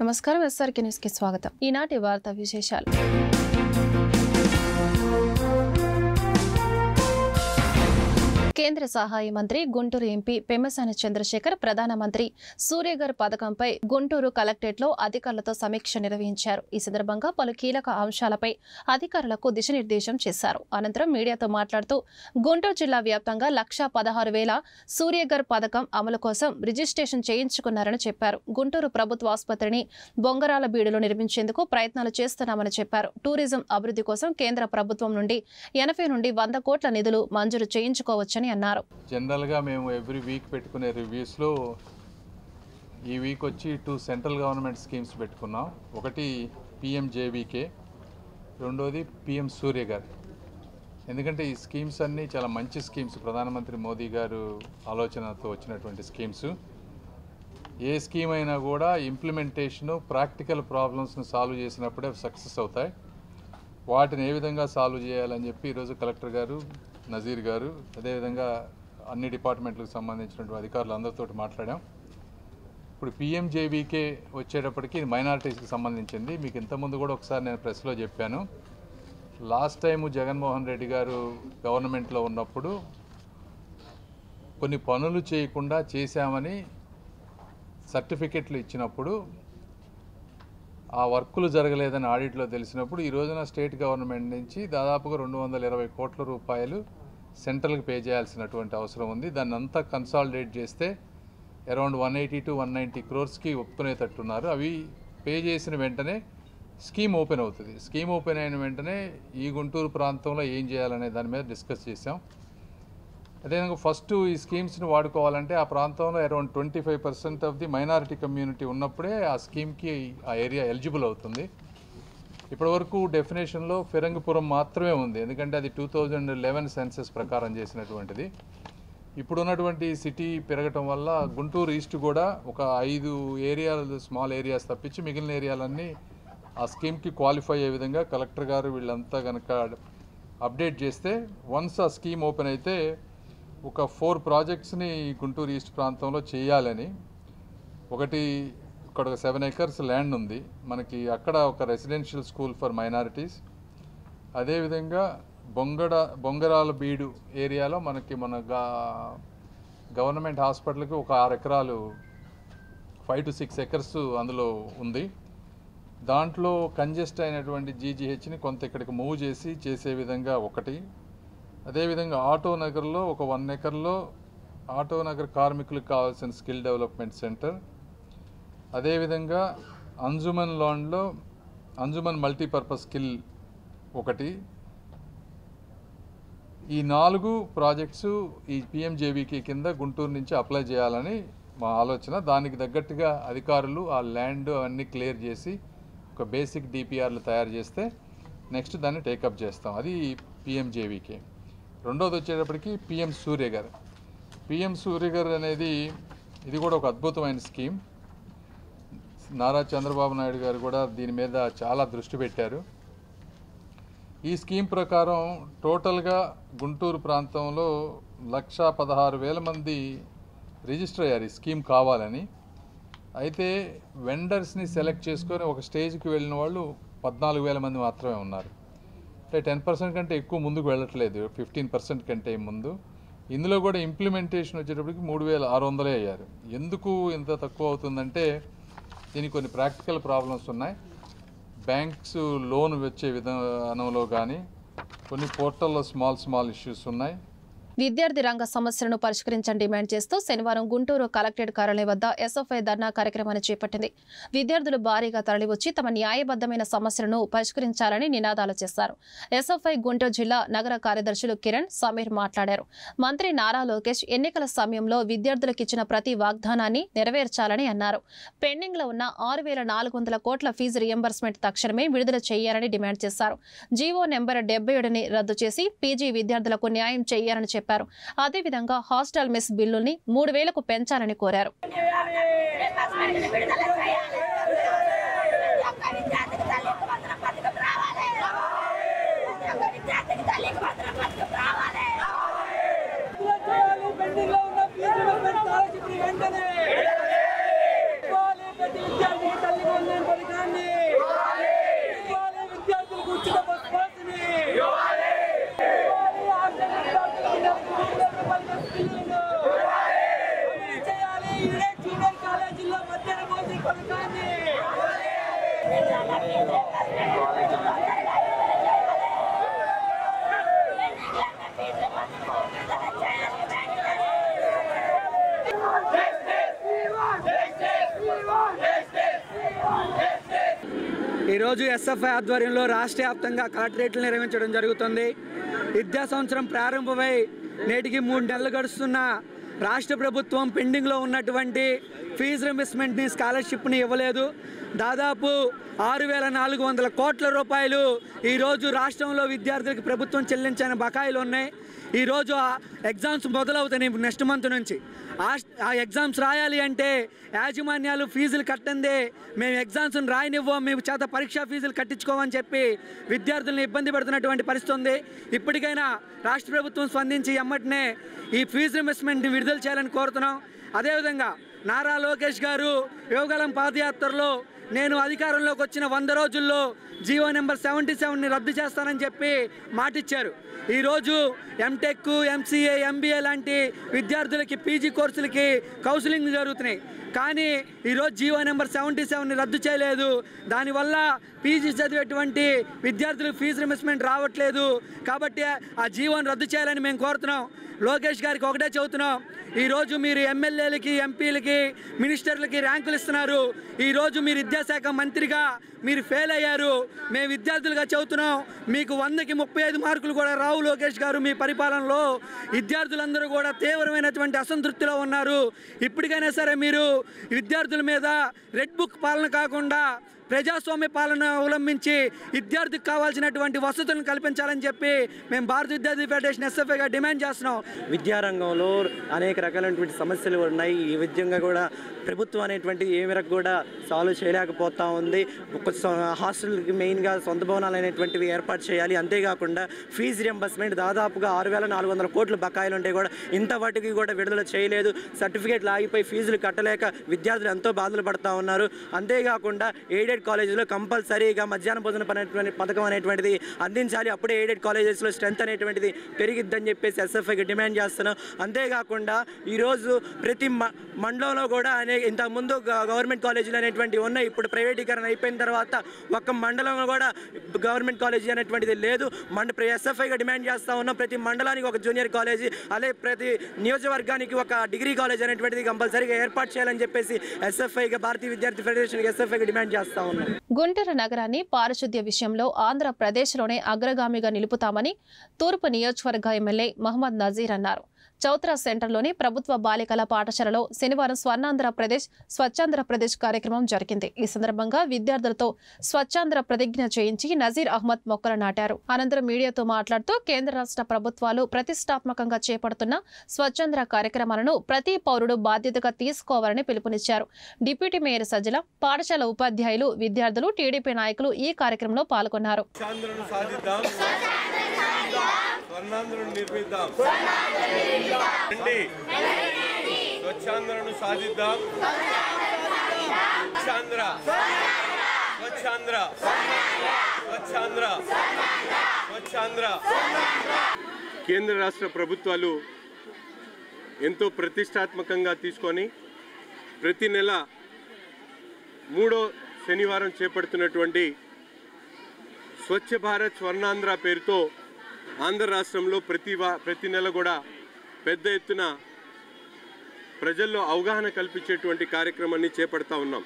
నమస్కారం SRK news కి స్వాగతం. ఈనాటి వార్తా విశేషాలు. కేంద్ర సహాయ మంత్రి గుంటూరు ఎంపీ పెమ్మసాని చంద్రశేఖర్ ప్రధానమంత్రి సూర్యఘర్ పథకంపై గుంటూరు కలెక్టరేట్లో అధికారులతో సమీక్ష నిర్వహించారు. ఈ సందర్భంగా పలు కీలక అంశాలపై అధికారులకు దిశానిర్దేశం చేశారు. అనంతరం మీడియాతో మాట్లాడుతూ గుంటూరు జిల్లా వ్యాప్తంగా 1,16,000 సూర్యఘర్ పథకం అమలు కోసం రిజిస్ట్రేషన్ చేయించుకున్నారని చెప్పారు. గుంటూరు ప్రభుత్వ ఆసుపత్రిని బొంగరాల బీడులో నిర్మించేందుకు ప్రయత్నాలు చేస్తున్నామని చెప్పారు. టూరిజం అభివృద్ధి కోసం కేంద్ర ప్రభుత్వం నుండి 80 నుండి 100 కోట్ల నిధులు మంజూరు చేయించుకోవచ్చని అన్నారు. జనరల్ గా మేము ఎవ్రీ వీక్ పెట్టుకునే రివ్యూస్ లో ఈ వీక్ వచ్చి 2 సెంట్రల్ గవర్నమెంట్ స్కీమ్స్ పెట్టుకున్నాం. ఒకటి PMJBK, రెండోది PM సూర్యఘర్. ఎందుకంటే ఈ స్కీమ్స్ అన్నీ చాలా మంచి స్కీమ్స్, ప్రధానమంత్రి మోదీ గారు ఆలోచనతో వచ్చినటువంటి స్కీమ్స్. ఏ స్కీమ్ అయినా కూడా ఇంప్లిమెంటేషను ప్రాక్టికల్ ప్రాబ్లమ్స్ను సాల్వ్ చేసినప్పుడే సక్సెస్ అవుతాయి. వాటిని ఏ విధంగా సాల్వ్ చేయాలని చెప్పి ఈరోజు కలెక్టర్ గారు, నజీర్ గారు, అదేవిధంగా అన్ని డిపార్ట్మెంట్లకు సంబంధించినటువంటి అధికారులు అందరితో మాట్లాడాం. ఇప్పుడు PMJBK వచ్చేటప్పటికి ఇది మైనారిటీస్కి సంబంధించింది. మీకు ఇంతకుముందు కూడా ఒకసారి నేను ప్రెస్లో చెప్పాను. లాస్ట్ టైము జగన్మోహన్ రెడ్డి గారు గవర్నమెంట్లో ఉన్నప్పుడు కొన్ని పనులు చేయకుండా చేశామని సర్టిఫికెట్లు ఇచ్చినప్పుడు ఆ వర్కులు జరగలేదని ఆడిట్లో తెలిసినప్పుడు ఈ రోజున స్టేట్ గవర్నమెంట్ నుంచి దాదాపుగా 220 కోట్ల రూపాయలు సెంట్రల్కి పే చేయాల్సినటువంటి అవసరం ఉంది. దాన్ని అంతా కన్సాలిడేట్ చేస్తే అరౌండ్ 180 to 190 క్రోర్స్కి ఒప్పుకునేటట్టున్నారు. అవి పే చేసిన వెంటనే స్కీమ్ ఓపెన్ అవుతుంది. స్కీమ్ ఓపెన్ అయిన వెంటనే ఈ గుంటూరు ప్రాంతంలో ఏం చేయాలనే దాని మీద డిస్కస్ చేసాం. అదేవిధంగా ఫస్ట్ ఈ స్కీమ్స్ని వాడుకోవాలంటే ఆ ప్రాంతంలో around 25% of the minority community ఉన్నప్పుడే ఆ స్కీమ్కి ఆ ఏరియా ఎలిజిబుల్ అవుతుంది. ఇప్పటివరకు డెఫినేషన్లో ఫిరంగిపురం మాత్రమే ఉంది, ఎందుకంటే అది 2011 సెన్సస్ ప్రకారం చేసినటువంటిది. ఇప్పుడున్నటువంటి సిటీ పెరగటం వల్ల గుంటూరు ఈస్ట్ కూడా ఒక 5 ఏరియాలు, స్మాల్ ఏరియాస్ తప్పించి మిగిలిన ఏరియాలన్నీ ఆ స్కీమ్కి క్వాలిఫై అయ్యే విధంగా కలెక్టర్ గారు వీళ్ళంతా కనుక అప్డేట్ చేస్తే వన్స్ ఆ స్కీమ్ ఓపెన్ అయితే ఒక 4 ప్రాజెక్ట్స్ని గుంటూరు ఈస్ట్ ప్రాంతంలో చేయాలని. ఒకటి ఇక్కడ ఒక 7 acres ల్యాండ్ ఉంది మనకి, అక్కడ ఒక రెసిడెన్షియల్ స్కూల్ ఫర్ మైనారిటీస్. అదేవిధంగా బొంగరాల బీడు ఏరియాలో మనకి మన గవర్నమెంట్ హాస్పిటల్కి ఒక 6 ఎకరాలు, 5 to 6 acres అందులో ఉంది. దాంట్లో కంజెస్ట్ అయినటువంటి GGHని కొంత ఇక్కడికి మూవ్ చేసే విధంగా ఒకటి. అదేవిధంగా ఆటో నగర్లో ఒక 1 acreలో ఆటో నగర్ కార్మికులకు కావాల్సిన స్కిల్ డెవలప్మెంట్ సెంటర్. అదేవిధంగా అంజుమన్ లాండ్లో అంజుమన్ మల్టీపర్పస్ స్కిల్ ఒకటి. ఈ 4 ప్రాజెక్ట్స్ ఈ PMJBK కింద గుంటూరు నుంచి అప్లై చేయాలని మా ఆలోచన. దానికి తగ్గట్టుగా అధికారులు ఆ ల్యాండ్ అవన్నీ క్లియర్ చేసి ఒక బేసిక్ DPRలు తయారు చేస్తే నెక్స్ట్ దాన్ని టేకప్ చేస్తాం. అది PMJBK. రెండోది వచ్చేటప్పటికి PM సూర్యఘర్. PM సూర్యఘర్ అనేది ఇది కూడా ఒక అద్భుతమైన స్కీమ్. నారా చంద్రబాబు నాయుడు గారు కూడా దీని మీద చాలా దృష్టి పెట్టారు. ఈ స్కీమ్ ప్రకారం టోటల్గా గుంటూరు ప్రాంతంలో 1,16,000 మంది రిజిస్టర్ అయ్యారు ఈ స్కీమ్ కావాలని. అయితే వెండర్స్ని సెలెక్ట్ చేసుకొని ఒక స్టేజ్కి వెళ్ళిన వాళ్ళు 14,000 మంది మాత్రమే ఉన్నారు. అంటే 10% కంటే ఎక్కువ ముందుకు వెళ్ళట్లేదు, 15% కంటే ముందు. ఇందులో కూడా ఇంప్లిమెంటేషన్ వచ్చేటప్పటికి 3,600 అయ్యారు. ఎందుకు ఇంత తక్కువ అవుతుందంటే దీనికి కొన్ని ప్రాక్టికల్ ప్రాబ్లమ్స్ ఉన్నాయి. బ్యాంక్స్ లోన్ వచ్చే విధానంలో కానీ కొన్ని పోర్టల్లో స్మాల్ ఇష్యూస్ ఉన్నాయి. విద్యార్థి రంగ సమస్యలను పరిష్కరించని డిమాండ్ చేస్తూ శనివారం గుంటూరు కలెక్టరేట్ కార్యాలయం వద్ద SFI ధర్నా కార్యక్రమాన్ని చేపట్టింది. విద్యార్థులు భారీగా తరలివచ్చి తమ న్యాయబద్ధమైన సమస్యలను పరిష్కరించాలని నినాదాలు చేశారు. SFI గుంటూరు జిల్లా నగర కార్యదర్శులు కిరణ్, సమీర్ మాట్లాడారు. మంత్రి నారా లోకేష్ ఎన్నికల సమయంలో విద్యార్థులకు ఇచ్చిన ప్రతి వాగ్దానాన్ని నెరవేర్చాలని అన్నారు. పెండింగ్ లో ఉన్న 6,400 కోట్ల ఫీజు రియంబర్స్మెంట్ తక్షణమే విడుదల చేయాలని డిమాండ్ చేశారు. జీవో నెంబర్ 77ని రద్దు చేసి PG విద్యార్థులకు న్యాయం చేయాలని చెప్పారు. అదేవిధంగా హాస్టల్ మెస్ బిల్లుల్ని 3,000కు పెంచాలని కోరారు. విద్యార్థి తల్లి ఈరోజు ఎస్ఎఫ్ఐ ఆధ్వర్యంలో రాష్ట్ర వ్యాప్తంగా కలెక్టరేట్లు నిర్వహించడం జరుగుతుంది. విద్యా సంవత్సరం ప్రారంభమై నేటికి 3 నెలలు గడుస్తున్న రాష్ట్ర ప్రభుత్వం పెండింగ్లో ఉన్నటువంటి ఫీజు రింబర్స్మెంట్ని, స్కాలర్షిప్ని ఇవ్వలేదు. దాదాపు 6,400 కోట్ల రూపాయలు ఈరోజు రాష్ట్రంలో విద్యార్థులకు ప్రభుత్వం చెల్లించిన బకాయిలు ఉన్నాయి. ఈరోజు ఎగ్జామ్స్ మొదలవుతాయి నెక్స్ట్ మంత్ నుంచి. ఆ ఎగ్జామ్స్ రాయాలి అంటే యాజమాన్యాలు ఫీజులు కట్టందే మేము ఎగ్జామ్స్ని రాయనివ్వం, మేము చేత పరీక్షా ఫీజులు కట్టించుకోమని చెప్పి విద్యార్థులను ఇబ్బంది పెడుతున్నటువంటి పరిస్థితి ఉంది. ఇప్పటికైనా రాష్ట్ర ప్రభుత్వం స్పందించి ఎమ్మటనే ఈ ఫీజు రింబర్స్మెంట్ని విడుదల చేయాలని కోరుతున్నాం. అదేవిధంగా నారా లోకేష్ గారు యువగళం పాదయాత్రలో నేను అధికారంలోకి వచ్చిన 100 రోజుల్లో జీవో నెంబర్ 77ని రద్దు చేస్తానని చెప్పి మాటిచ్చారు. ఈరోజు ఎంటెక్, ఎంసీఏ, ఎంబీఏ లాంటి విద్యార్థులకి పీజీ కోర్సులకి కౌన్సిలింగ్ జరుగుతున్నాయి. కానీ ఈరోజు జీవో నెంబర్ 77ని రద్దు చేయలేదు. దానివల్ల పీజీ చదివేటువంటి విద్యార్థులకు ఫీజు రింబర్స్మెంట్ రావట్లేదు. కాబట్టి ఆ జీవోని రద్దు చేయాలని మేము కోరుతున్నాం. లోకేష్ గారికి ఒకటే చెబుతున్నాం, ఈరోజు మీరు ఎమ్మెల్యేలకి, ఎంపీలకి, మినిస్టర్లకి ర్యాంకులు ఇస్తున్నారు. ఈరోజు మీరు విద్యాశాఖ మంత్రిగా మీరు ఫెయిల్ అయ్యారు. మేము విద్యార్థులుగా చెబుతున్నాం, మీకు 100కి 35 మార్కులు కూడా రావు లోకేష్ గారు. మీ పరిపాలనలో విద్యార్థులందరూ కూడా తీవ్రమైనటువంటి అసంతృప్తిలో ఉన్నారు. ఇప్పటికైనా సరే మీరు విద్యార్థుల మీద రెడ్ బుక్ పాలన కాకుండా ప్రజాస్వామ్య పాలన అవలంబించి విద్యార్థికి కావాల్సినటువంటి వసతులను కల్పించాలని చెప్పి మేము భారత విద్యార్థి ఫెడరేషన్ ఎస్ఎఫ్ఐగా డిమాండ్ చేస్తున్నాం. విద్యారంగంలో అనేక రకాలైనటువంటి సమస్యలు ఉన్నాయి. ఈ విధంగా కూడా ప్రభుత్వం అనేటువంటి ఏ మేరకు కూడా సాల్వ్ చేయలేకపోతూ ఉంది. హాస్టల్కి మెయిన్గా సొంత భవనాలు అనేటువంటివి ఏర్పాటు చేయాలి. అంతేకాకుండా ఫీజు రింబర్స్మెంట్ దాదాపుగా 6,400 కోట్ల బకాయిలు ఉంటే కూడా ఇంత వాటికి కూడా విడుదల చేయలేదు. సర్టిఫికేట్లు ఆగిపోయి ఫీజులు కట్టలేక విద్యార్థులు ఎంతో బాధలు పడుతూ ఉన్నారు. అంతేకాకుండా ఎయిడెడ్ కాలేజీలో కంపల్సరీగా మధ్యాహ్న భోజన పథకం అనేటువంటిది అందించాలి. అప్పుడే ఎయిడెడ్ కాలేజెస్లో స్ట్రెంత్ అనేటువంటిది పెరిగిద్దని చెప్పేసి ఎస్ఎఫ్ఐకి డిమాండ్ చేస్తున్నాం. అంతేకాకుండా ఈరోజు ప్రతి మండలంలో కూడా ఇంతకుముందు గవర్నమెంట్ కాలేజీలు అనేటువంటివి ఉన్నాయి. ఇప్పుడు ప్రైవేటీకరణ అయిపోయిన తర్వాత ఒక్క మండలంలో కూడా గవర్నమెంట్ కాలేజీ అనేటువంటిది లేదు. ఎస్ఎఫ్ఐగా డిమాండ్ చేస్తూ ఉన్నాం, ప్రతి మండలానికి ఒక జూనియర్ కాలేజీ, అలాగే ప్రతి నియోజకవర్గానికి ఒక డిగ్రీ కాలేజ్ అనేటువంటిది కంపల్సరీగా ఏర్పాటు చేయాలని చెప్పేసి ఎస్ఎఫ్ఐగా భారతీయ విద్యార్థి ఫెడరేషన్ ఎస్ఎఫ్ఐగా డిమాండ్ చేస్తా ఉన్నాం. గుంటూరు నగరాన్ని పారిశుద్ధ్య విషయంలో ఆంధ్రప్రదేశ్లోనే అగ్రగామిగా నిలుపుతామని తూర్పు నియోజకవర్గ ఎమ్మెల్యే మహమ్మద్ నజీర్ అన్నారు. చౌత్రా సెంటర్లోని ప్రభుత్వ బాలికల పాఠశాలలో శనివారం స్వర్ణాంధ్రప్రదేశ్ స్వచ్ఛాంధ్రప్రదేశ్ కార్యక్రమం జరిగింది. ఈ సందర్భంగా విద్యార్థులతో స్వచ్ఛాంధ్ర ప్రతిజ్ఞ చేయించి నజీర్ అహ్మద్ మొక్కలు నాటారు. అనంతరం మీడియాతో మాట్లాడుతూ కేంద్ర రాష్ట్ర ప్రభుత్వాలు ప్రతిష్టాత్మకంగా చేపడుతున్న స్వచ్ఛాంధ్ర కార్యక్రమాలను ప్రతి పౌరుడు బాధ్యతగా తీసుకోవాలని పిలుపునిచ్చారు. డిప్యూటీ మేయర్ సజ్జల, పాఠశాల ఉపాధ్యాయులు, విద్యార్థులు, టీడీపీ నాయకులు ఈ కార్యక్రమంలో పాల్గొన్నారు. స్వర్ణాంధ్రను నిర్మిద్దాం, స్వచ్ఛాంధ్రను సాధిద్దాం. స్వచ్ఛాంధ్ర, స్వచ్ఛాంధ్ర, స్వచ్ఛాంధ్ర, స్వచ్ఛాంధ్ర. కేంద్ర రాష్ట్ర ప్రభుత్వాలు ఎంతో ప్రతిష్టాత్మకంగా తీసుకొని ప్రతి నెల 3వ శనివారం చేపడుతున్నటువంటి స్వచ్ఛ భారత్ స్వర్ణాంధ్ర పేరుతో ఆంధ్ర రాష్ట్రంలో ప్రతి నెల కూడా పెద్ద ఎత్తున ప్రజల్లో అవగాహన కల్పించేటువంటి కార్యక్రమాన్ని చేపడతా ఉన్నాం.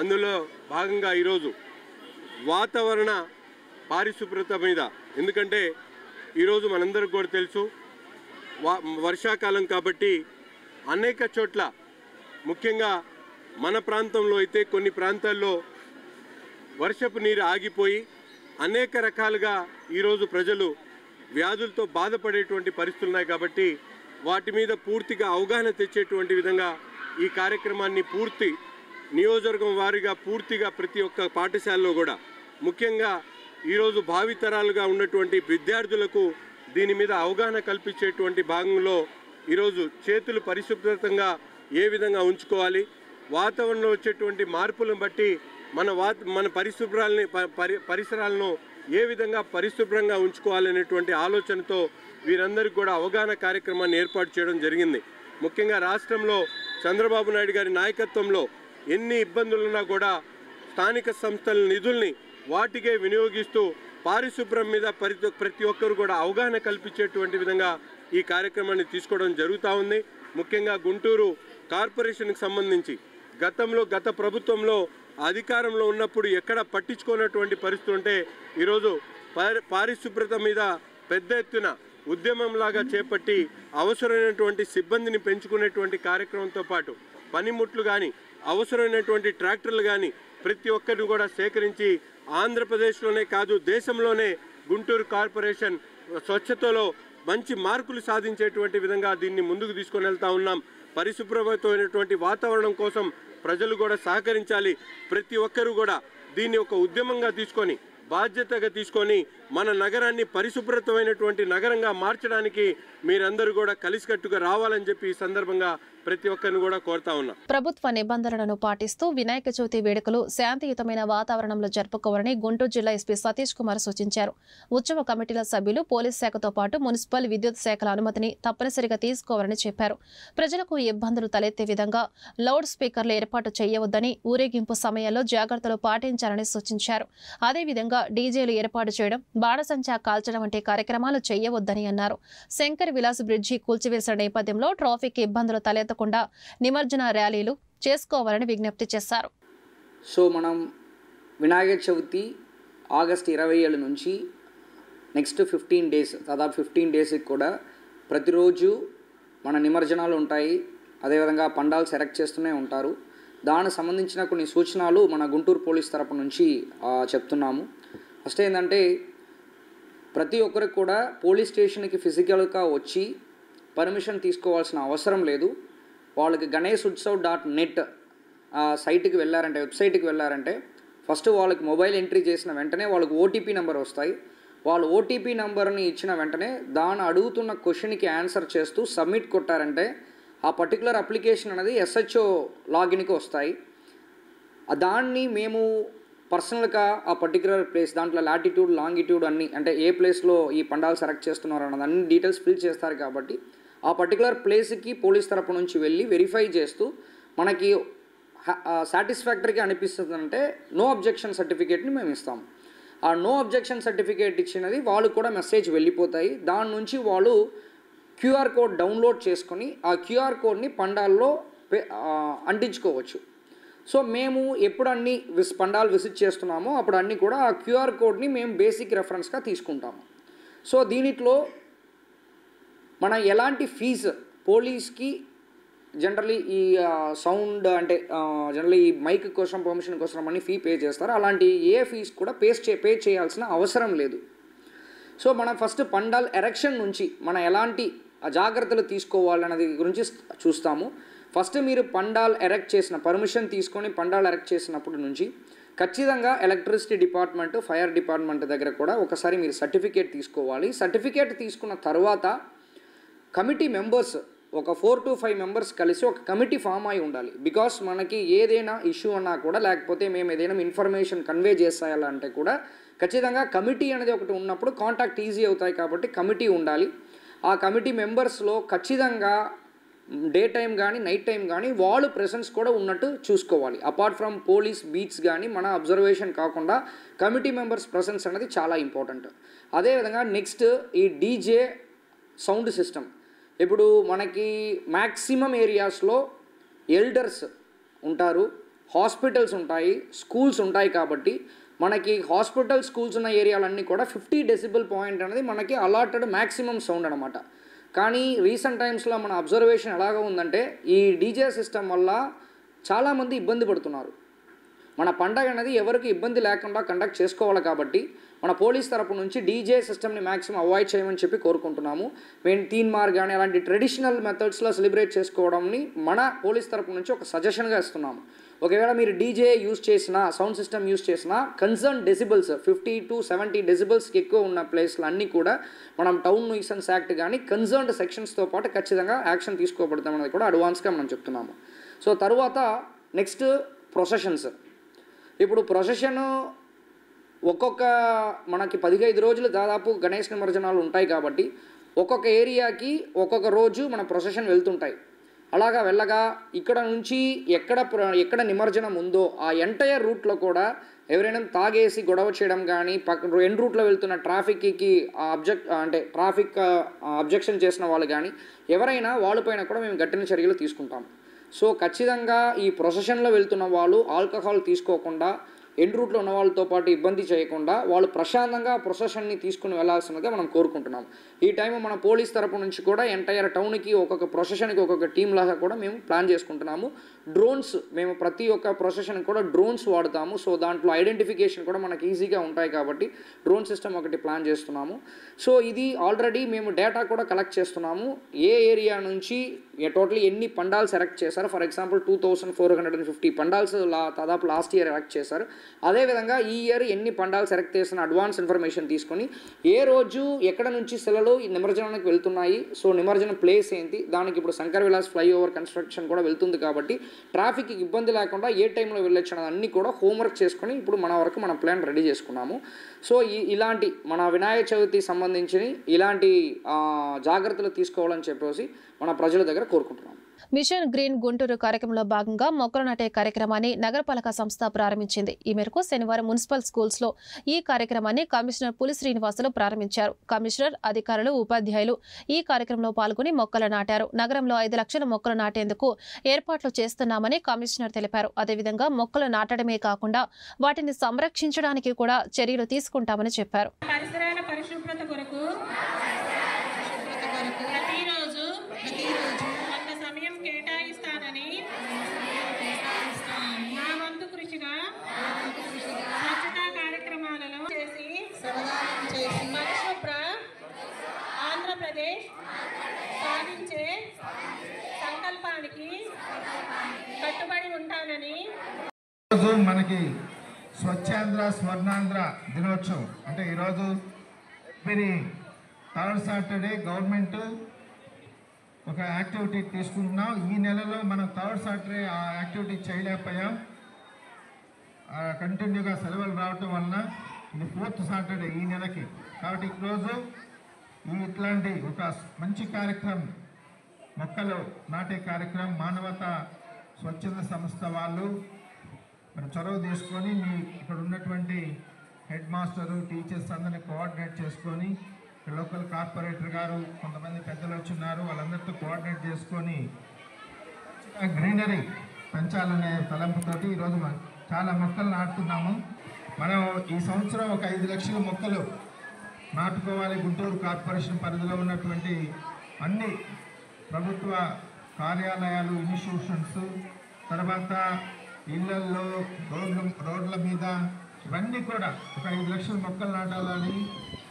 అందులో భాగంగా ఈరోజు వాతావరణ పారిశుభ్రత మీద, ఎందుకంటే ఈరోజు మనందరికీ కూడా తెలుసు వర్షాకాలం కాబట్టి అనేక చోట్ల, ముఖ్యంగా మన ప్రాంతంలో అయితే కొన్ని ప్రాంతాల్లో వర్షపు నీరు ఆగిపోయి అనేక రకాలుగా ఈరోజు ప్రజలు వ్యాధులతో బాధపడేటువంటి పరిస్థితులు ఉన్నాయి. కాబట్టి వాటి మీద పూర్తిగా అవగాహన తెచ్చేటువంటి విధంగా ఈ కార్యక్రమాన్ని పూర్తి నియోజకవర్గం వారీగా పూర్తిగా ప్రతి ఒక్క పాఠశాలలో కూడా, ముఖ్యంగా ఈరోజు భావితరాలుగా ఉన్నటువంటి విద్యార్థులకు దీని మీద అవగాహన కల్పించేటువంటి భాగంలో ఈరోజు చేతులు పరిశుభ్రంగా ఏ విధంగా ఉంచుకోవాలి, వాతావరణంలో వచ్చేటువంటి మార్పులను బట్టి మన పరిసరాలను ఏ విధంగా పరిశుభ్రంగా ఉంచుకోవాలనేటువంటి ఆలోచనతో వీరందరికీ కూడా అవగాహన కార్యక్రమాన్ని ఏర్పాటు చేయడం జరిగింది. ముఖ్యంగా రాష్ట్రంలో చంద్రబాబు నాయుడు గారి నాయకత్వంలో ఎన్ని ఇబ్బందులున్నా కూడా స్థానిక సంస్థల నిధుల్ని వాటికే వినియోగిస్తూ పారిశుభ్రం మీద ప్రతి ఒక్కరు కూడా అవగాహన కల్పించేటువంటి విధంగా ఈ కార్యక్రమాన్ని తీసుకోవడం జరుగుతూ ఉంది. ముఖ్యంగా గుంటూరు కార్పొరేషన్కి సంబంధించి గత ప్రభుత్వంలో అధికారంలో ఉన్నప్పుడు ఎక్కడ పట్టించుకున్నటువంటి పరిస్థితి ఉంటే ఈరోజు పారిశుభ్రత మీద పెద్ద ఎత్తున ఉద్యమంలాగా చేపట్టి అవసరమైనటువంటి సిబ్బందిని పెంచుకునేటువంటి కార్యక్రమంతో పాటు పనిముట్లు కానీ అవసరమైనటువంటి ట్రాక్టర్లు కానీ ప్రతి ఒక్కరిని కూడా సేకరించి ఆంధ్రప్రదేశ్లోనే కాదు దేశంలోనే గుంటూరు కార్పొరేషన్ స్వచ్ఛతలో మంచి మార్కులు సాధించేటువంటి విధంగా దీన్ని ముందుకు తీసుకొని వెళ్తా ఉన్నాం. పరిశుభ్రమైనటువంటి వాతావరణం కోసం ప్రజలు కూడా సహకరించాలి. ప్రతి ఒక్కరూ కూడా దీన్ని ఒక ఉద్యమంగా తీసుకొని బాధ్యతగా తీసుకొని మన నగరాన్ని పరిశుభ్రతమైనటువంటి నగరంగా మార్చడానికి మీరందరూ కూడా కలిసికట్టుగా రావాలని చెప్పి ఈ సందర్భంగా ప్రతి ఒక్కరిని కూడా కోరుతా ఉన్నా. ప్రభుత్వ నిబంధనలను పాటిస్తూ వినాయక చవితి వేడుకలు శాంతియుతమైన వాతావరణంలో జరుపుకోవాలని గుంటూరు జిల్లా ఎస్పీ సతీష్ కుమార్ సూచించారు. ఉత్సవ కమిటీల సభ్యులు పోలీస్ శాఖతో పాటు మున్సిపల్ విద్యుత్ శాఖల అనుమతిని తప్పనిసరిగా తీసుకోవాలని చెప్పారు. ప్రజలకు ఇబ్బందులు తలెత్తే విధంగా లౌడ్ స్పీకర్లు ఏర్పాటు చేయవద్దని, ఊరేగింపు సమయంలో జాగ్రత్తలు పాటించాలని సూచించారు. అదేవిధంగా డీజేలు ఏర్పాటు చేయడం, బాణసంచా కాల్చడం వంటి కార్యక్రమాలు చేయవద్దని అన్నారు. శంకర్ విలాస్ బ్రిడ్జి కూల్చివేసిన నేపథ్యంలో ట్రాఫిక్ ఇబ్బందులు తలెత్తకుండా నిమజ్జన ర్యాలీలు చేసుకోవాలని విజ్ఞప్తి చేశారు. సో మనం వినాయక చవితి ఆగస్టు 27 నుంచి నెక్స్ట్ 15 డేస్, దాదాపు 15 డేస్కి కూడా ప్రతిరోజు మన నిమజ్జనాలు ఉంటాయి. అదేవిధంగా పండాల్స్ ఎరెక్ట్ చేస్తూనే ఉంటారు. దానికి సంబంధించిన కొన్ని సూచనలు మన గుంటూరు పోలీస్ తరపు నుంచి చెప్తున్నాము. ఫస్ట్ ఏంటంటే ప్రతి ఒక్కరికి కూడా పోలీస్ స్టేషన్కి ఫిజికల్గా వచ్చి పర్మిషన్ తీసుకోవాల్సిన అవసరం లేదు. వాళ్ళకి ganesutsav.net సైట్కి వెళ్ళారంటే, వెబ్సైట్కి వెళ్ళారంటే ఫస్ట్ వాళ్ళకి మొబైల్ ఎంట్రీ చేసిన వెంటనే వాళ్ళకి ఓటీపీ నెంబర్ వస్తాయి. వాళ్ళు ఓటీపీ నెంబర్ని ఇచ్చిన వెంటనే దాన్ని అడుగుతున్న క్వశ్చన్కి ఆన్సర్ చేస్తూ సబ్మిట్ కొట్టారంటే ఆ పర్టికులర్ అప్లికేషన్ అనేది SHO లాగిన్కి వస్తాయి. దాన్ని మేము పర్సనల్గా ఆ పర్టికులర్ ప్లేస్ దాంట్లో లాటిట్యూడ్, లాంగిట్యూడ్ అన్నీ, అంటే ఏ ప్లేస్లో ఈ పండాలు సెలెక్ట్ చేస్తున్నారు అన్నది అన్ని డీటెయిల్స్ ఫిల్ చేస్తారు. కాబట్టి ఆ పర్టికులర్ ప్లేస్కి పోలీస్ తరపు నుంచి వెళ్ళి వెరిఫై చేస్తూ మనకి సాటిస్ఫాక్టరీగా అనిపిస్తుందంటే నో అబ్జెక్షన్ సర్టిఫికేట్ని మేము ఇస్తాము. ఆ నో అబ్జెక్షన్ సర్టిఫికేట్ ఇచ్చినది వాళ్ళు కూడా మెసేజ్ వెళ్ళిపోతాయి. దాని నుంచి వాళ్ళు QR కోడ్ డౌన్లోడ్ చేసుకొని ఆ QR కోడ్ని పండాల్లో అంటించుకోవచ్చు. సో మేము ఎప్పుడు అన్ని పండాలు విజిట్ చేస్తున్నామో అప్పుడు అన్నీ కూడా ఆ QR కోడ్ని మేము బేసిక్ రెఫరెన్స్గా తీసుకుంటాము. సో దీనిలో మన ఎలాంటి ఫీజు పోలీస్కి జనరల్లీ ఈ సౌండ్ అంటే జనరల్లీ ఈ మైక్ కోసం పర్మిషన్ కోసం అన్ని ఫీ పే చేస్తారు. అలాంటి ఏ ఫీజు కూడా పే చేయాల్సిన అవసరం లేదు. సో మనం ఫస్ట్ పండాల్ ఎరెక్షన్ నుంచి మనం ఎలాంటి జాగ్రత్తలు తీసుకోవాలన్నది గురించి చూస్తాము. ఫస్ట్ మీరు పండాల్ ఎరెక్ట్ చేసిన పర్మిషన్ తీసుకొని పండాల్ ఎరెక్ట్ చేసినప్పటి నుంచి ఖచ్చితంగా ఎలక్ట్రిసిటీ డిపార్ట్మెంట్, ఫైర్ డిపార్ట్మెంట్ దగ్గర కూడా ఒకసారి మీరు సర్టిఫికేట్ తీసుకోవాలి. సర్టిఫికేట్ తీసుకున్న తర్వాత కమిటీ మెంబర్స్ ఒక 4 to 5 మెంబర్స్ కలిసి ఒక కమిటీ ఫామ్ అయి ఉండాలి. బికాస్ మనకి ఏదైనా ఇష్యూ అన్నా కూడా, లేకపోతే మేము ఏదైనా ఇన్ఫర్మేషన్ కన్వే చేసేయాలంటే కూడా ఖచ్చితంగా కమిటీ అనేది ఒకటి ఉన్నప్పుడు కాంటాక్ట్ ఈజీ అవుతాయి. కాబట్టి కమిటీ ఉండాలి. ఆ కమిటీ మెంబర్స్లో ఖచ్చితంగా డే టైం కానీ నైట్ టైం కానీ వాళ్ళు ప్రెసెన్స్ కూడా ఉన్నట్టు చూసుకోవాలి. అపార్ట్ ఫ్రమ్ పోలీస్ బీట్స్ కానీ మన అబ్జర్వేషన్ కాకుండా కమిటీ మెంబర్స్ ప్రెసెన్స్ అనేది చాలా ఇంపార్టెంట్. అదేవిధంగా నెక్స్ట్ ఈ డీజే సౌండ్ సిస్టమ్. ఇప్పుడు మనకి మ్యాక్సిమం ఏరియాస్లో ఎల్డర్స్ ఉంటారు, హాస్పిటల్స్ ఉంటాయి, స్కూల్స్ ఉంటాయి. కాబట్టి మనకి హాస్పిటల్, స్కూల్స్ ఉన్న ఏరియాలన్నీ కూడా 50 డెసిబెల్ పాయింట్ అనేది మనకి అలాటెడ్ మ్యాక్సిమం సౌండ్ అనమాట. కానీ రీసెంట్ టైమ్స్లో మన అబ్జర్వేషన్ ఎలాగ ఉందంటే ఈ డీజే సిస్టమ్ వల్ల చాలామంది ఇబ్బంది పడుతున్నారు. మన పండగ అనేది ఎవరికి ఇబ్బంది లేకుండా కండక్ట్ చేసుకోవాలి. కాబట్టి మన పోలీస్ తరపు నుంచి డీజే సిస్టమ్ని మ్యాక్సిమం అవాయిడ్ చేయమని చెప్పి కోరుకుంటున్నాము. మేము తీన్మార్ కానీ అలాంటి ట్రెడిషనల్ మెథడ్స్లో సెలబ్రేట్ చేసుకోవడంని మన పోలీస్ తరపు నుంచి ఒక సజెషన్గా ఇస్తున్నాము. ఒకవేళ మీరు డీజే యూజ్ చేసినా, సౌండ్ సిస్టమ్ యూజ్ చేసినా కన్సర్న్ డెసిబుల్స్ 50 to 70 డెసిబుల్స్కి ఎక్కువ ఉన్న ప్లేస్లు అన్నీ కూడా మనం టౌన్ న్యూసెన్స్ యాక్ట్ కానీ కన్సర్న్డ్ సెక్షన్స్తో పాటు ఖచ్చితంగా యాక్షన్ తీసుకోబడతామనేది కూడా అడ్వాన్స్గా మనం చెప్తున్నాము. సో తర్వాత నెక్స్ట్ ప్రొసెషన్స్. ఇప్పుడు ప్రొసెషన్ ఒక్కొక్క మనకి 15 రోజులు దాదాపు గణేష్ నిమజ్జనాలు ఉంటాయి. కాబట్టి ఒక్కొక్క ఏరియాకి ఒక్కొక్క రోజు మన ప్రొసెషన్ వెళ్తుంటాయి. అలాగా వెళ్ళగా ఇక్కడ నుంచి ఎక్కడ నిమజ్జనం ఉందో ఆ ఎంటైర్ రూట్లో కూడా ఎవరైనా తాగేసి గొడవ చేయడం కానీ ఎండ్ రూట్లో వెళ్తున్న ట్రాఫిక్కి ట్రాఫిక్ అబ్జెక్షన్ చేసిన వాళ్ళు కానీ ఎవరైనా వాళ్ళపైన కూడా మేము కఠిన చర్యలు తీసుకుంటాం. సో ఖచ్చితంగా ఈ ప్రొసెషన్లో వెళ్తున్న వాళ్ళు ఆల్కహాల్ తీసుకోకుండా ఎండ్ రూట్లో ఉన్న వాళ్ళతో పాటు ఇబ్బంది చేయకుండా వాళ్ళు ప్రశాంతంగా ప్రొసెషన్ని తీసుకుని వెళ్లాల్సినదిగా మనం కోరుకుంటున్నాం. ఈ టైం మన పోలీస్ తరపు నుంచి కూడా ఎంటైర్ టౌన్కి ఒక్కొక్క ప్రొసెషన్కి ఒక్కొక్క టీం లాగా కూడా మేము ప్లాన్ చేసుకుంటున్నాము. డ్రోన్స్ మేము ప్రతి ఒక్క ప్రొసెషన్కి కూడా డ్రోన్స్ వాడుతాము. సో దాంట్లో ఐడెంటిఫికేషన్ కూడా మనకి ఈజీగా ఉంటాయి కాబట్టి డ్రోన్ సిస్టమ్ ఒకటి ప్లాన్ చేస్తున్నాము. సో ఇది ఆల్రెడీ మేము డేటా కూడా కలెక్ట్ చేస్తున్నాము. ఏ ఏరియా నుంచి టోటలీ ఎన్ని పండాల్స్ ఎరెక్ట్ చేశారు. ఫర్ ఎగ్జాంపుల్ 2450 పండాల్స్ దాదాపు లాస్ట్ ఇయర్ ఎరెక్ట్ చేశారు. అదేవిధంగా ఈ ఇయర్ ఎన్ని పండాల్స్ ఎరెక్ట్ చేసిన అడ్వాన్స్ ఇన్ఫర్మేషన్ తీసుకొని ఏ రోజు ఎక్కడ నుంచి సెలవులు ఈ నిమజ్జనానికి వెళ్తున్నాయి, సో నిమజ్జనం ప్లేస్ ఏంటి, దానికి ఇప్పుడు శంకర్ విలాస్ ఫ్లైఓవర్ కన్స్ట్రక్షన్ కూడా వెళ్తుంది కాబట్టి ట్రాఫిక్కి ఇబ్బంది లేకుండా ఏ టైంలో వెళ్ళొచ్చు అన్నీ కూడా హోంవర్క్ చేసుకొని ఇప్పుడు మన వరకు మన ప్లాన్ రెడీ చేసుకున్నాము. సో ఇలాంటి మన వినాయక చవితి సంబంధించి ఇలాంటి జాగ్రత్తలు తీసుకోవాలని చెప్పేసి మన ప్రజల దగ్గర కోరుకుంటున్నాము. మిషన్ గ్రీన్ గుంటూరు కార్యక్రమంలో భాగంగా మొక్కలు నాటే కార్యక్రమాన్ని నగరపాలక సంస్థ ప్రారంభించింది. ఈ మేరకు శనివారం మున్సిపల్ స్కూల్స్ లో ఈ కార్యక్రమాన్ని కమిషనర్ పులి శ్రీనివాసులు ప్రారంభించారు. కమిషనర్, అధికారులు, ఉపాధ్యాయులు ఈ కార్యక్రమంలో పాల్గొని మొక్కలు నాటారు. నగరంలో 5 లక్షల మొక్కలు నాటేందుకు ఏర్పాట్లు చేస్తున్నామని కమిషనర్ తెలిపారు. అదేవిధంగా మొక్కలు నాటడమే కాకుండా వాటిని సంరక్షించడానికి కూడా చర్యలు తీసుకుంటామని చెప్పారు. ఆంధ్రప్రదేశ్ సాధించే సంకల్పానికి కట్టుబడి ఉంటానని. ఈరోజు మనకి స్వచ్ఛాంధ్ర స్వర్ణాంధ్ర దినోత్సవం అంటే ఈరోజు మీరు 3rd సాటర్డే గవర్నమెంట్ ఒక యాక్టివిటీ తీసుకుంటున్నాం. ఈ నెలలో మనం 3rd సాటర్డే ఆ యాక్టివిటీ చేయలేకపోయాం. కంటిన్యూగా సెలవులు రావటం వలన ఇది 4th సాటర్డే ఈ నెలకి. కాబట్టి ఈరోజు ఇట్లాంటి ఒక మంచి కార్యక్రమం మొక్కలు నాటే కార్యక్రమం మానవతా స్వచ్ఛంద సంస్థ వాళ్ళు మరి చొరవ తీసుకొని మీ ఇక్కడ ఉన్నటువంటి హెడ్ మాస్టరు, టీచర్స్ అందరినీ కోఆర్డినేట్ చేసుకొని లోకల్ కార్పొరేటర్ గారు కొంతమంది పెద్దలు వచ్చున్నారు, వాళ్ళందరితో కోఆర్డినేట్ చేసుకొని గ్రీనరీ పెంచాలనే తలంపుతోటి ఈరోజు చాలా మొక్కలు నాటుతున్నాము. మనం ఈ సంవత్సరం ఒక 5 లక్షల మొక్కలు నాటుకోవాలి. గుంటూరు కార్పొరేషన్ పరిధిలో ఉన్నటువంటి అన్ని ప్రభుత్వ కార్యాలయాలు, ఇన్స్టిట్యూషన్స్, తర్వాత ఇళ్లల్లో, రోడ్ల మీద ఇవన్నీ కూడా ఒక 5 లక్షల మొక్కలు నాటాలని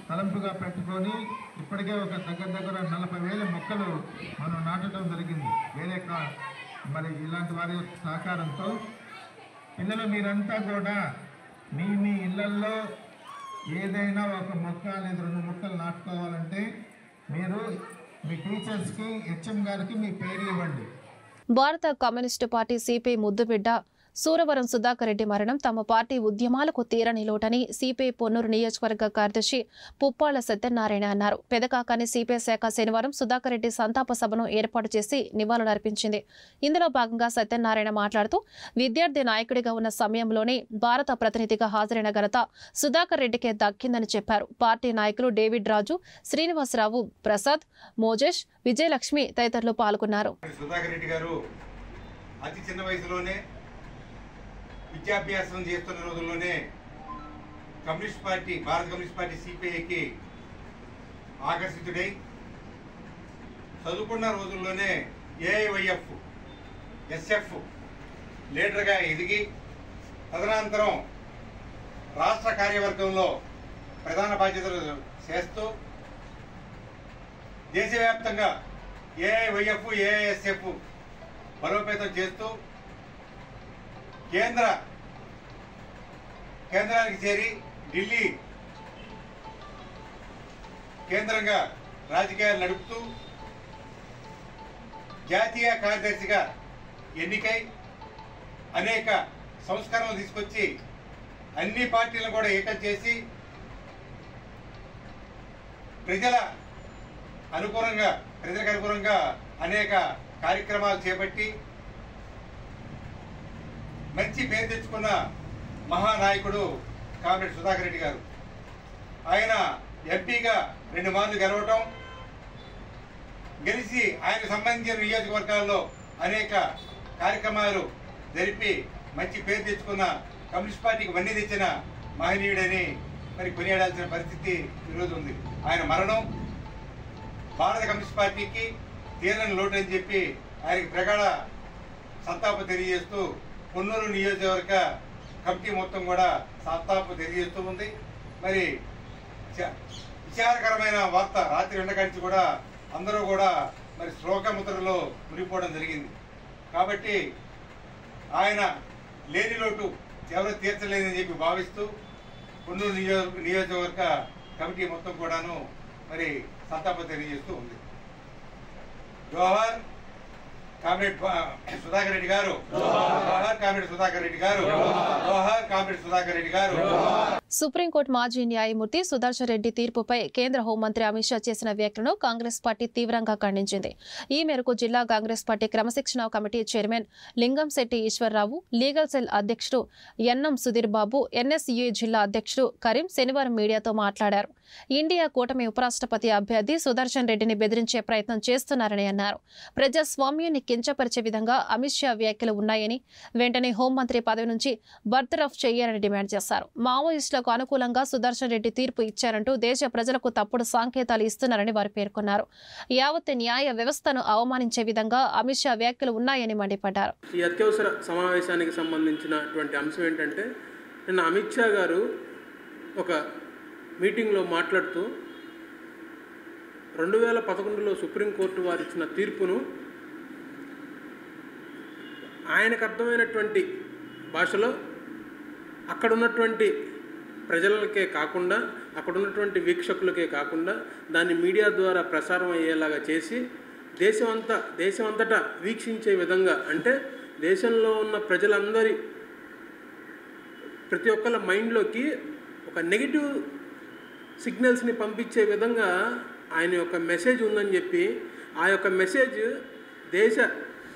తలంపుగా పెట్టుకొని ఇప్పటికే ఒక దగ్గర 40,000 మొక్కలు మనం నాటడం జరిగింది. మరి ఇలాంటి వారి సహకారంతో పిల్లలు మీరంతా కూడా మీ ఇళ్లల్లో ఏదైనా ఒక మొక్క లేదా 2 మొక్కలు నాటుకోవాలంటే మీరు మీ టీచర్స్కి, హెచ్ఎం గారికి మీ పేరు ఇవ్వండి. భారత కమ్యూనిస్టు పార్టీ సిపిఐ ముద్దుబిడ్డ సూరవరం సుధాకర్ రెడ్డి మరణం తమ పార్టీ ఉద్యమాలకు తీరని లోటని సిపిఐ పొన్నూరు నియోజకవర్గ కార్యదర్శి పుప్పాళ్ల సత్యనారాయణ అన్నారు. పెదకాకాని సిపిఐ శాఖ శనివారం సుధాకర్ రెడ్డి సంతాప సభను ఏర్పాటు చేసి నివాళులర్పించింది. ఇందులో భాగంగా సత్యనారాయణ మాట్లాడుతూ విద్యార్థి నాయకుడిగా ఉన్న సమయంలోనే భారత ప్రతినిధిగా హాజరైన ఘనత సుధాకర్ రెడ్డికే దక్కిందని చెప్పారు. పార్టీ నాయకులు డేవిడ్ రాజు, శ్రీనివాసరావు, ప్రసాద్, మోజేష్, విజయలక్ష్మి తదితరులు పాల్గొన్నారు. విద్యాభ్యాసం చేస్తున్న రోజుల్లోనే భారత కమ్యూనిస్ట్ పార్టీ సిపిఐకి ఆకర్షితుడై చదువుకున్న రోజుల్లోనే ఏఐవైఎఫ్ ఎస్ఎఫ్ లీడర్గా ఎదిగి తదనంతరం రాష్ట్ర కార్యవర్గంలో ప్రధాన బాధ్యతలు చేస్తూ దేశవ్యాప్తంగా ఏఐవైఎఫ్ ఏఐఎస్ఎఫ్ బలోపేతం చేస్తూ కేంద్రానికి చేరి ఢిల్లీ కేంద్రంగా రాజకీయాలు నడుపుతూ జాతీయ కార్యదర్శిగా ఎన్నికై అనేక సంస్కరణలు తీసుకొచ్చి అన్ని పార్టీలను కూడా ఏకం చేసి ప్రజలకు అనుకూలంగా అనేక కార్యక్రమాలు చేపట్టి మంచి పేరు తెచ్చుకున్న మహానాయకుడు కామ్రేడ్ సుధాకర్ రెడ్డి గారు. ఆయన ఎంపీగా 2 మార్లు గెలవటం, గెలిచి ఆయనకు సంబంధించిన నియోజకవర్గాల్లో అనేక కార్యక్రమాలు జరిపి మంచి పేరు తెచ్చుకున్న, కమ్యూనిస్ట్ పార్టీకి వన్నీ తెచ్చిన మహనీయుడని మరి కొనియాడాల్సిన పరిస్థితి ఈరోజు ఉంది. ఆయన మరణం భారత కమ్యూనిస్ట్ పార్టీకి తీరని లోటు అని చెప్పి ఆయనకి ప్రగాఢ సంతాపం తెలియజేస్తూ పొన్నూరు నియోజకవర్గ కమిటీ మొత్తం కూడా సంతాపం తెలియజేస్తూ ఉంది. మరి విచారకరమైన వార్త రాత్రి 2 గంటల నుంచి కూడా అందరూ కూడా మరి శ్లోకముద్రలో మునిగిపోవడం జరిగింది. కాబట్టి ఆయన లేని లోటు ఎవరు తీర్చలేదని చెప్పి భావిస్తూ పొన్నూరు నియోజకవర్గ కమిటీ మొత్తం కూడాను మరి సంతాపం తెలియజేస్తూ ఉంది. జోహార్ కామ్రేడ్ సుధాకర్ రెడ్డి గారు, జోహార్ కామ్రేడ్ సుధాకర్ రెడ్డి గారు, జోహార్ కామ్రేడ్ సుధాకర్ రెడ్డి గారు. సుప్రీంకోర్టు మాజీ న్యాయమూర్తి సుదర్శన్ రెడ్డి తీర్పుపై కేంద్ర హోంమంత్రి అమిత్ షా చేసిన వ్యాఖ్యలను కాంగ్రెస్ పార్టీ తీవ్రంగా ఖండించింది. ఈ మేరకు జిల్లా కాంగ్రెస్ పార్టీ క్రమశిక్షణ committee chairman Lingamsetti Eswar Rao, legal cell అధ్యక్షుడు ఎన్ఎం సుధీర్ బాబు, ఎన్ఎస్యూ జిల్లా అధ్యక్షుడు కరీం శనివారం మీడియాతో మాట్లాడారు. ఇండియా కూటమి ఉపరాష్ట్రపతి అభ్యర్థి సుదర్శన్ రెడ్డిని బెదిరించే ప్రయత్నం చేస్తున్నారని అన్నారు. ప్రజాస్వామ్యాన్ని కించపరిచే విధంగా అమిత్ షా వ్యాఖ్యలు ఉన్నాయని, వెంటనే హోంమంత్రి పదవి నుంచి బర్తరఫ్ చేయాలని డిమాండ్ చేశారు. మావోయిస్టులకు అనుకూలంగా సుదర్శన్ రెడ్డి తీర్పు ఇచ్చారంటూ దేశ ప్రజలకు తప్పుడు సంకేతాలు ఇస్తున్నారని వారు పేర్కొన్నారు. యావత్ న్యాయ వ్యవస్థను అవమానించే విధంగా అమిత్ షా వ్యాఖ్యలు ఉన్నాయని మండిపడ్డారు. ఈ అత్యవసర సమావేశానికి సంబంధించినటువంటి అంశం ఏంటంటే, నిన్న అమిత్ షా గారు ఒక మీటింగ్లో మాట్లాడుతూ 2011లో సుప్రీంకోర్టు వారు ఇచ్చిన తీర్పును ఆయనకు అర్థమైనటువంటి భాషలో అక్కడ ఉన్నటువంటి ప్రజలకే కాకుండా, అక్కడ ఉన్నటువంటి వీక్షకులకే కాకుండా దాన్ని మీడియా ద్వారా ప్రసారం అయ్యేలాగా చేసి దేశమంతటా వీక్షించే విధంగా, అంటే దేశంలో ఉన్న ప్రజలందరి ప్రతి ఒక్కళ్ళ మైండ్లోకి ఒక నెగిటివ్ సిగ్నల్స్ని పంపించే విధంగా ఆయన యొక్క మెసేజ్ ఉందని చెప్పి, ఆ యొక్క మెసేజ్ దేశ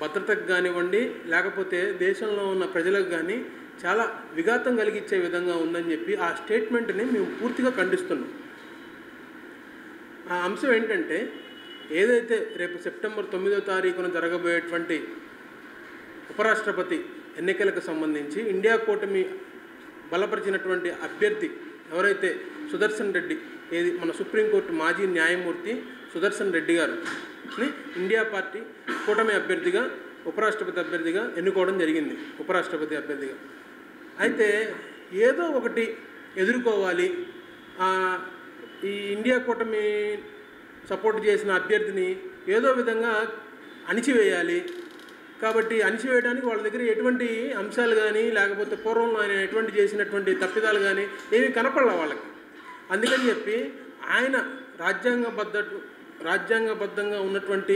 భద్రతకు కానివ్వండి, లేకపోతే దేశంలో ఉన్న ప్రజలకు కానీ చాలా విఘాతం కలిగించే విధంగా ఉందని చెప్పి ఆ స్టేట్మెంట్ని మేము పూర్తిగా ఖండిస్తున్నాం. ఆ అంశం ఏంటంటే, ఏదైతే రేపు సెప్టెంబర్ 9వ తారీఖున జరగబోయేటువంటి ఉపరాష్ట్రపతి ఎన్నికలకు సంబంధించి ఇండియా కూటమి బలపరిచినటువంటి అభ్యర్థి ఎవరైతే సుదర్శన్ రెడ్డి, ఏది మన సుప్రీంకోర్టు మాజీ న్యాయమూర్తి సుదర్శన్ రెడ్డి గారిని ఇండియా పార్టీ కూటమి అభ్యర్థిగా, ఉపరాష్ట్రపతి అభ్యర్థిగా ఎన్నుకోవడం జరిగింది. ఉపరాష్ట్రపతి అభ్యర్థిగా అయితే ఏదో ఒకటి ఎదుర్కోవాలి, ఈ ఇండియా కూటమి సపోర్ట్ చేసిన అభ్యర్థిని ఏదో విధంగా అణిచివేయాలి. కాబట్టి అణిచివేయడానికి వాళ్ళ దగ్గర ఎటువంటి అంశాలు కానీ, లేకపోతే పూర్వంలో ఆయన ఎటువంటి చేసినటువంటి తప్పిదాలు కానీ ఏమీ కనపడలే వాళ్ళకి. అందుకని చెప్పి ఆయన రాజ్యాంగబద్ధంగా ఉన్నటువంటి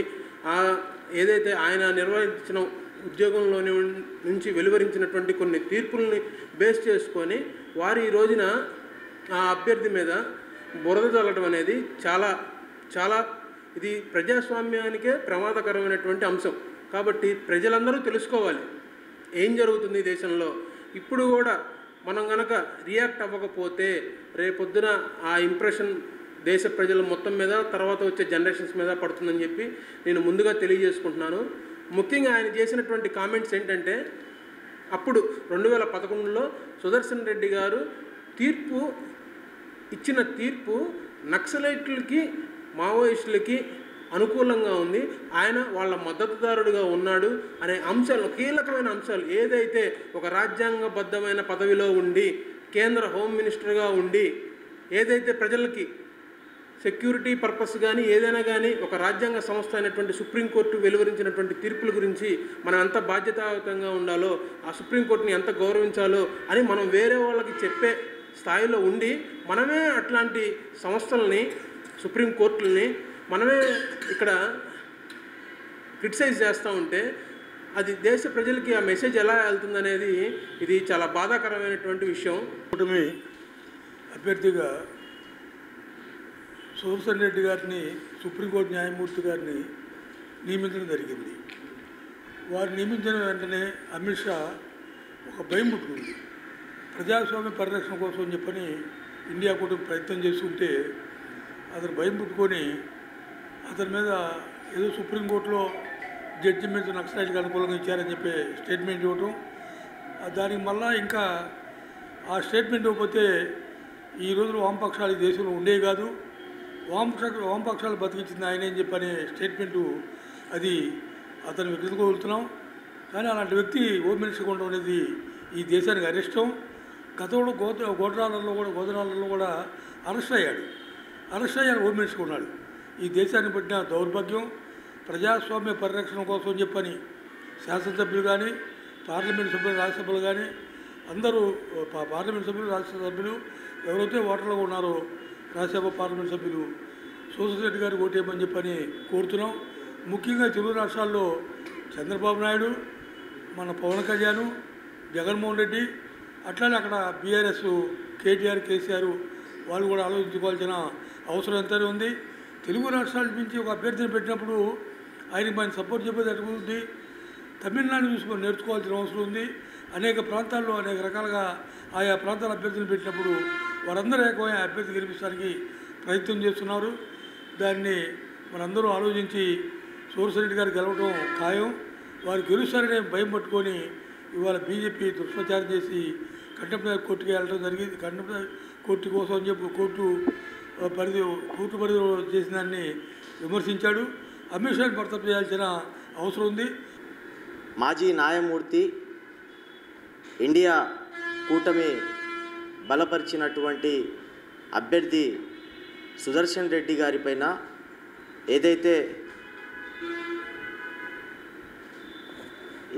ఏదైతే ఆయన నిర్వహించిన ఉద్యోగంలోని నుంచి వెలువరించినటువంటి కొన్ని తీర్పుల్ని బేస్ చేసుకొని వారు ఈ రోజున ఆ అభ్యర్థి మీద బురద చల్లడం అనేది చాలా చాలా ఇది ప్రజాస్వామ్యానికే ప్రమాదకరమైనటువంటి అంశం. కాబట్టి ప్రజలందరూ తెలుసుకోవాలి ఏం జరుగుతుంది దేశంలో. ఇప్పుడు కూడా మనం కనుక రియాక్ట్ అవ్వకపోతే రేపొద్దున ఆ ఇంప్రెషన్ దేశ ప్రజల మొత్తం మీద, తర్వాత వచ్చే జనరేషన్స్ మీద పడుతుందని చెప్పి నేను ముందుగా తెలియజేసుకుంటున్నాను. ముఖ్యంగా ఆయన చేసినటువంటి కామెంట్స్ ఏంటంటే, అప్పుడు 2011లో సుదర్శన్ రెడ్డి గారు ఇచ్చిన తీర్పు నక్సలైట్లకి, మావోయిస్టులకి అనుకూలంగా ఉంది, ఆయన వాళ్ళ మద్దతుదారుడిగా ఉన్నాడు అనే అంశాలు, కీలకమైన అంశాలు, ఏదైతే ఒక రాజ్యాంగబద్ధమైన పదవిలో ఉండి కేంద్ర హోమ్ మినిస్టర్గా ఉండి ఏదైతే ప్రజలకి సెక్యూరిటీ పర్పస్ కానీ ఏదైనా కానీ ఒక రాజ్యాంగ సంస్థ అయినటువంటి సుప్రీంకోర్టు వెలువరించినటువంటి తీర్పుల గురించి మనం ఎంత బాధ్యతాయుతంగా ఉండాలో, ఆ సుప్రీంకోర్టుని ఎంత గౌరవించాలో అని మనం వేరే వాళ్ళకి చెప్పే స్థాయిలో ఉండి మనమే అట్లాంటి సంస్థలని, సుప్రీంకోర్టులని మనమే ఇక్కడ క్రిటిసైజ్ చేస్తూ ఉంటే అది దేశ ప్రజలకి ఆ మెసేజ్ ఎలా వెళ్తుందనేది ఇది చాలా బాధాకరమైనటువంటి విషయం. కూటమి అభ్యర్థిగా సుదర్శన్ రెడ్డి గారిని సుప్రీంకోర్టు న్యాయమూర్తి గారిని నియమించడం జరిగింది. వారు నియమించిన వెంటనే అమిత్ షా ఒక భయం పుట్టుకుంది. ప్రజాస్వామ్య పరిరక్షణ కోసం చెప్పని ఇండియా కూడా ప్రయత్నం చేస్తుంటే అతను భయం పుట్టుకొని అతని మీద ఏదో సుప్రీంకోర్టులో జడ్జిమెంట్ నక్సలైట్కి అనుకూలంగా ఇచ్చారని చెప్పి స్టేట్మెంట్ ఇవ్వటం, దానికి మళ్ళా ఇంకా ఆ స్టేట్మెంట్ ఇవ్వకపోతే ఈ రోజులు వామపక్షాలు ఈ దేశంలో ఉండేవి కాదు, వామపక్షాలు బతికించింది ఆయన అని చెప్పని స్టేట్మెంటు అది అతను వెతుకోగలుగుతున్నాం. కానీ అలాంటి వ్యక్తి హోమ్ మినిస్టర్గా ఉండడం అనేది ఈ దేశానికి అరిష్టం. గతంలో గోధరాలలో కూడా అరెస్ట్ అయ్యాడు హోమ్ మినిస్టర్గా ఉన్నాడు. ఈ దేశాన్ని పట్టిన దౌర్భాగ్యం. ప్రజాస్వామ్య పరిరక్షణ కోసం చెప్పని శాసనసభ్యులు కానీ పార్లమెంట్ సభ్యులు రాజ్యసభలు కానీ అందరూ పార్లమెంట్ సభ్యులు రాజ్యసభ సభ్యులు ఎవరైతే ఓటర్లుగా ఉన్నారో రాజ్యసభ పార్లమెంట్ సభ్యులు సోషల్ రెడ్డి గారికి ఓటేయమని చెప్పని కోరుతున్నాం. ముఖ్యంగా తెలుగు రాష్ట్రాల్లో చంద్రబాబు నాయుడు, మన పవన్ కళ్యాణ్, జగన్మోహన్ రెడ్డి, అట్లానే అక్కడ బీఆర్ఎస్ కేటీఆర్, కేసీఆర్ వాళ్ళు కూడా ఆలోచించుకోవాల్సిన అవసరం ఎంతనే ఉంది. తెలుగు రాష్ట్రాల నుంచి ఒక అభ్యర్థిని పెట్టినప్పుడు ఆయనకి మనం సపోర్ట్ చెప్పేది ఎట్టుకుంటుంది. తమిళనాడు చూసి మనం నేర్చుకోవాల్సిన అవసరం ఉంది. అనేక ప్రాంతాల్లో అనేక రకాలుగా ఆయా ప్రాంతాల అభ్యర్థులు పెట్టినప్పుడు వారందరూ ఏకమైన అభ్యర్థి గెలిపించడానికి ప్రయత్నం చేస్తున్నారు. దాన్ని మనందరూ ఆలోచించి సోమశేఖర్ గారు గెలవడం ఖాయం. వారు గెలుస్తారనే భయం పట్టుకొని ఇవాళ బీజేపీ దుష్ప్రచారం చేసి కంటెంప్ట్ కోర్టుకి వెళ్ళడం జరిగింది. కంటెంప్ట్ కోర్టు కోసం అని చెప్పి కోర్టు పరిధిలో చేసిన దాన్ని విమర్శించాడు. అమిత్ షాని బర్తరఫ్ చేయాల్సిన అవసరం ఉంది. మాజీ న్యాయమూర్తి ఇండియా కూటమి బలపరిచినటువంటి అభ్యర్థి సుదర్శన్ రెడ్డి గారిపైన ఏదైతే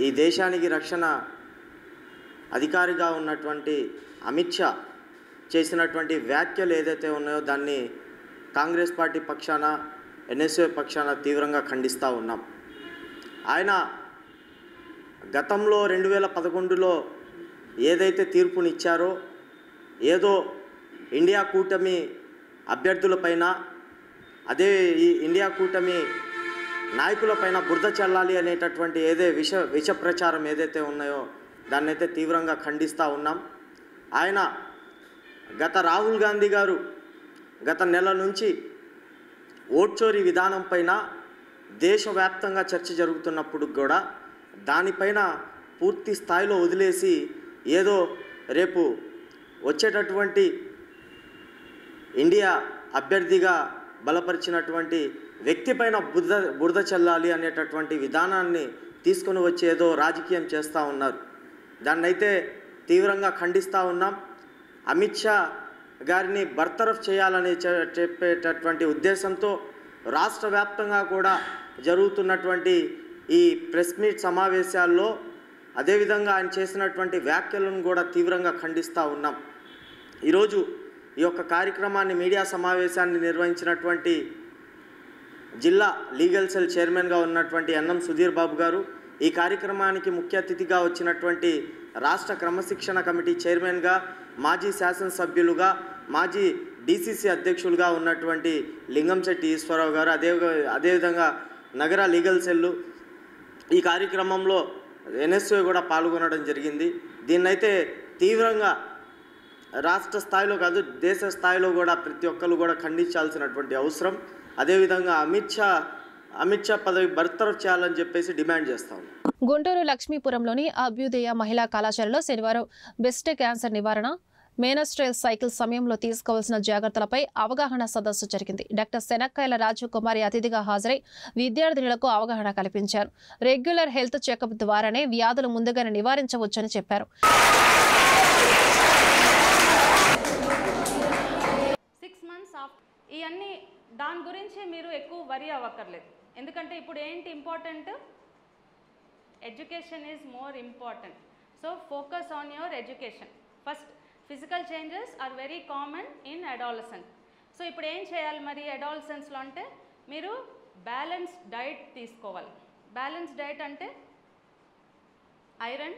ఈ దేశానికి రక్షణ అధికారిగా ఉన్నటువంటి అమిత్ షా చేసినటువంటి వ్యాఖ్యలు ఏదైతే ఉన్నాయో దాన్ని కాంగ్రెస్ పార్టీ పక్షాన ఎన్ఎస్ఏ పక్షాన తీవ్రంగా ఖండిస్తూ ఉన్నాం. ఆయన గతంలో 2011లో ఏదైతే తీర్పునిచ్చారో ఏదో ఇండియా కూటమి అభ్యర్థులపైన అదే ఈ ఇండియా కూటమి నాయకులపైన బురద చల్లాలి అనేటటువంటి విష ప్రచారం ఏదైతే ఉన్నాయో దాన్నైతే తీవ్రంగా ఖండిస్తూ ఉన్నాం. ఆయన రాహుల్ గాంధీ గారు గత నెల నుంచి ఓట్చోరీ విధానం పైన దేశవ్యాప్తంగా చర్చ జరుగుతున్నప్పుడు కూడా దానిపైన పూర్తి స్థాయిలో వదిలేసి ఏదో రేపు వచ్చేటటువంటి ఇండియా అభ్యర్థిగా బలపరిచినటువంటి వ్యక్తిపైన బురద చల్లాలి అనేటటువంటి విధానాన్ని తీసుకొని వచ్చేదో రాజకీయం చేస్తూ ఉన్నారు. దాన్నైతే తీవ్రంగా ఖండిస్తూ ఉన్నాం. అమిత్ షా గారిని బర్తరఫ్ చేయాలని చెప్పేటటువంటి ఉద్దేశంతో రాష్ట్ర వ్యాప్తంగా కూడా జరుగుతున్నటువంటి ఈ ప్రెస్ మీట్ సమావేశాల్లో అదేవిధంగా ఆయన చేసినటువంటి వ్యాఖ్యలను కూడా తీవ్రంగా ఖండిస్తూ ఉన్నాం. ఈరోజు ఈ యొక్క కార్యక్రమాన్ని మీడియా సమావేశాన్ని నిర్వహించినటువంటి జిల్లా లీగల్ సెల్ చైర్మన్గా ఉన్నటువంటి ఎన్ఎం సుధీర్ బాబు గారు, ఈ కార్యక్రమానికి ముఖ్య అతిథిగా వచ్చినటువంటి రాష్ట్ర క్రమశిక్షణ కమిటీ చైర్మన్గా, మాజీ శాసనసభ్యులుగా, మాజీ డీసీసీ అధ్యక్షులుగా ఉన్నటువంటి లింగంశెట్టి ఈశ్వరరావు గారు, అదేవిధంగా నగర లీగల్ సెల్లు ఈ కార్యక్రమంలో ఎన్ఎస్ఓ కూడా పాల్గొనడం జరిగింది. దీన్నైతే తీవ్రంగా రాష్ట్ర స్థాయిలో కాదు దేశ స్థాయిలో కూడా ప్రతి ఒక్కరు కూడా ఖండించాల్సినటువంటి అవసరం. అదేవిధంగా అమిత్ షా పదవి బర్తరఫ్ చేయాలని చెప్పేసి డిమాండ్ చేస్తాం. గుంటూరు లక్ష్మీపురంలోని అభ్యుదయ మహిళా కళాశాలలో శనివారం బెస్ట్ క్యాన్సర్ నివారణ, మేనస్ట్రల్ సైకిల్ సమయంలో తీసుకోవాల్సిన జాగ్రత్తలపై అవగాహన సదస్సు జరిగింది. డాక్టర్ శనక్కాయల రాజకుమారి అతిథిగా హాజరై విద్యార్థినులకు అవగాహన కల్పించారు. రెగ్యులర్ హెల్త్ చెకప్ ద్వారానే వ్యాధులు ముందుగానే నివారించవచ్చని చెప్పారు. 6 months ఇవన్నీ దాని గురించి మీరు ఎక్కువ వరీ అవ్వక్కర్లేదు. ఎందుకంటే ఇప్పుడు ఏంటి important, education is more important. So focus on your education first. Physical changes are very common in adolescent. So ఇప్పుడు ఏం చేయాలి మరి అడాలసెన్స్లో అంటే మీరు బ్యాలెన్స్డ్ డైట్ తీసుకోవాలి. బ్యాలెన్స్డ్ డైట్ అంటే ఐరన్,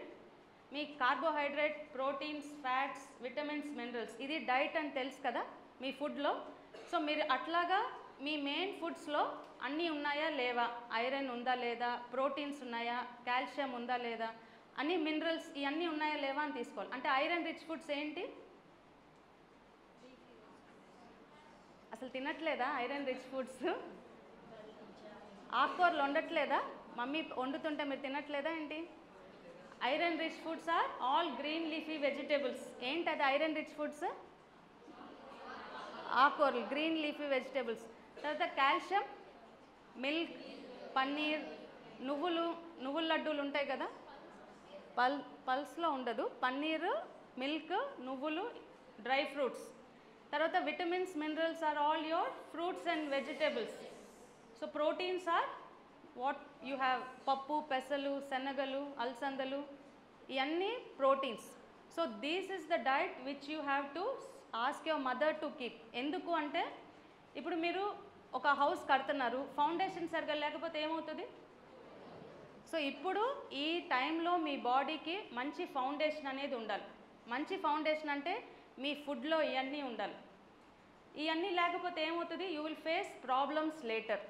మీ carbohydrate, proteins, fats, vitamins, minerals, ఇది డైట్ అని తెలుసు కదా మీ ఫుడ్లో. సో మీరు అట్లాగా మీ మెయిన్ ఫుడ్స్లో అన్నీ ఉన్నాయా లేవా, ఐరన్ ఉందా లేదా, ప్రోటీన్స్ ఉన్నాయా, కాల్షియం ఉందా లేదా, అన్ని మినరల్స్ ఇవన్నీ ఉన్నాయా లేవా అని తీసుకోవాలి. అంటే ఐరన్ రిచ్ ఫుడ్స్ ఏంటి? అసలు తినట్లేదా ఐరన్ రిచ్ ఫుడ్స్? ఆకుకూరలు వండట్లేదా? మమ్మీ వండుతుంటే మీరు తినట్లేదా ఏంటి? Iron rich foods are all green leafy vegetables. ఏంటి అది ఐరన్ రిచ్ ఫుడ్స్? ఆకుకూరలు, గ్రీన్ లీఫీ వెజిటేబుల్స్. తర్వాత కాల్షియం, మిల్క్, పన్నీర్, నువ్వుల లడ్డూలు ఉంటాయి కదా, పల్స్లో ఉండదు. పన్నీర్, మిల్క్, నువ్వులు, డ్రై ఫ్రూట్స్. తర్వాత vitamins, minerals are all your fruits and vegetables. So proteins are what you have, పప్పు, పెసలు, శనగలు, అలసందలు, ఇవన్నీ proteins. So this is the diet which you have to ask your mother to keep. ఎందుకు అంటే ఇప్పుడు మీరు ఒక హౌస్ కడుతున్నారు, ఫౌండేషన్ సరిగ్గా లేకపోతే ఏమవుతుంది? సో ఇప్పుడు ఈ టైంలో మీ బాడీకి మంచి ఫౌండేషన్ అనేది ఉండాలి. మంచి ఫౌండేషన్ అంటే మీ ఫుడ్లో ఇవన్నీ ఉండాలి. ఇవన్నీ లేకపోతే ఏమవుతుంది? You will face problems later.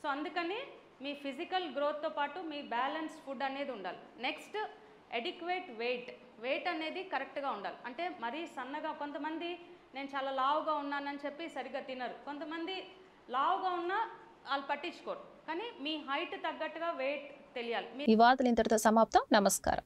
So అందుకని మీ ఫిజికల్ గ్రోత్తో పాటు మీ బ్యాలెన్స్డ్ ఫుడ్ అనేది ఉండాలి. నెక్స్ట్ ఎడిక్వేట్ వెయిట్ అనేది కరెక్ట్గా ఉండాలి. అంటే మరీ సన్నగా, కొంతమంది నేను చాలా లావుగా ఉన్నానని చెప్పి సరిగ్గా తినరు, కొంతమంది లావుగా ఉన్నా వాళ్ళు పట్టించుకోరు. కానీ మీ హైట్ తగ్గట్టుగా వెయిట్ తెలియాలి. ఈ వార్తలు ఇంతటితో సమాప్తం. నమస్కారం.